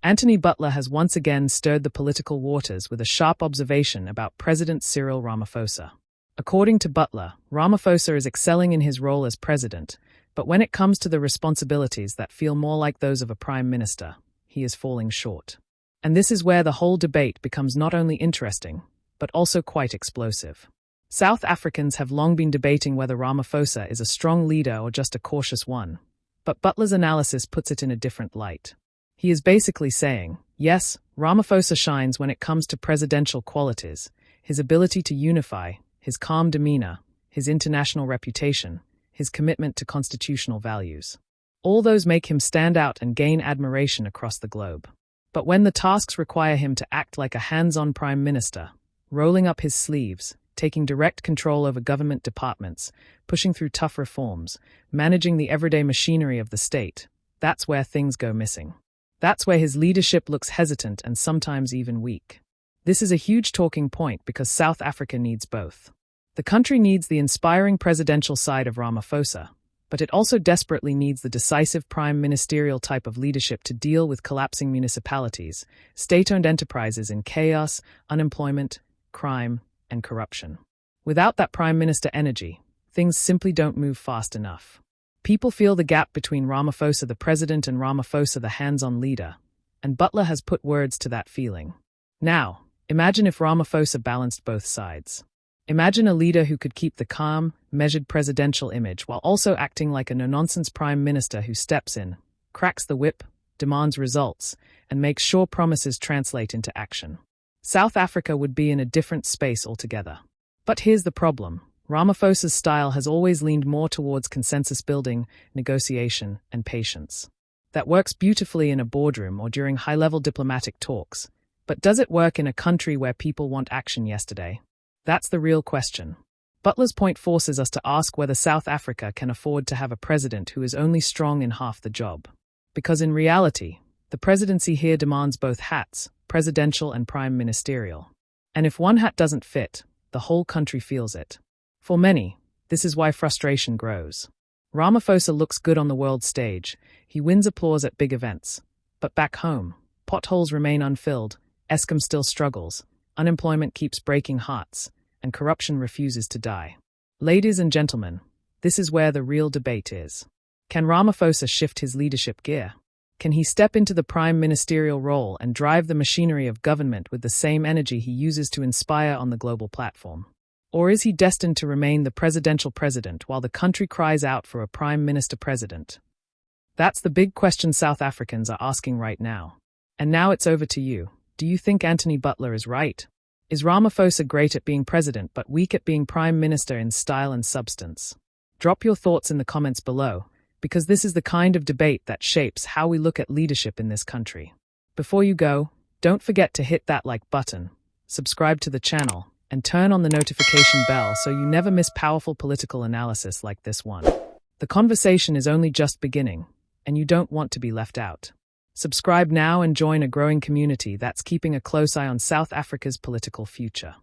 Anthony Butler has once again stirred the political waters with a sharp observation about President Cyril Ramaphosa. According to Butler, Ramaphosa is excelling in his role as president, but when it comes to the responsibilities that feel more like those of a prime minister, he is falling short. And this is where the whole debate becomes not only interesting, but also quite explosive. South Africans have long been debating whether Ramaphosa is a strong leader or just a cautious one, but Butler's analysis puts it in a different light. He is basically saying, yes, Ramaphosa shines when it comes to presidential qualities, his ability to unify, his calm demeanor, his international reputation, his commitment to constitutional values. All those make him stand out and gain admiration across the globe. But when the tasks require him to act like a hands-on prime minister, rolling up his sleeves, taking direct control over government departments, pushing through tough reforms, managing the everyday machinery of the state, that's where things go missing. That's where his leadership looks hesitant and sometimes even weak. This is a huge talking point because South Africa needs both. The country needs the inspiring presidential side of Ramaphosa, but it also desperately needs the decisive prime ministerial type of leadership to deal with collapsing municipalities, state-owned enterprises in chaos, unemployment, crime, and corruption. Without that prime minister energy, things simply don't move fast enough. People feel the gap between Ramaphosa the president and Ramaphosa the hands-on leader, and Butler has put words to that feeling. Now, imagine if Ramaphosa balanced both sides. Imagine a leader who could keep the calm, measured presidential image while also acting like a no-nonsense prime minister who steps in, cracks the whip, demands results, and makes sure promises translate into action. South Africa would be in a different space altogether. But here's the problem. Ramaphosa's style has always leaned more towards consensus building, negotiation, and patience. That works beautifully in a boardroom or during high-level diplomatic talks, but does it work in a country where people want action yesterday? That's the real question. Butler's point forces us to ask whether South Africa can afford to have a president who is only strong in half the job. Because in reality, the presidency here demands both hats, presidential and prime ministerial. And if one hat doesn't fit, the whole country feels it. For many, this is why frustration grows. Ramaphosa looks good on the world stage, he wins applause at big events. But back home, potholes remain unfilled, Eskom still struggles, unemployment keeps breaking hearts, and corruption refuses to die. Ladies and gentlemen, this is where the real debate is. Can Ramaphosa shift his leadership gear? Can he step into the prime ministerial role and drive the machinery of government with the same energy he uses to inspire on the global platform? Or is he destined to remain the presidential president while the country cries out for a prime minister president? That's the big question South Africans are asking right now. And now it's over to you. Do you think Anthony Butler is right? Is Ramaphosa great at being president but weak at being prime minister in style and substance? Drop your thoughts in the comments below, because this is the kind of debate that shapes how we look at leadership in this country. Before you go, don't forget to hit that like button, subscribe to the channel, and turn on the notification bell so you never miss powerful political analysis like this one. The conversation is only just beginning, and you don't want to be left out. Subscribe now and join a growing community that's keeping a close eye on South Africa's political future.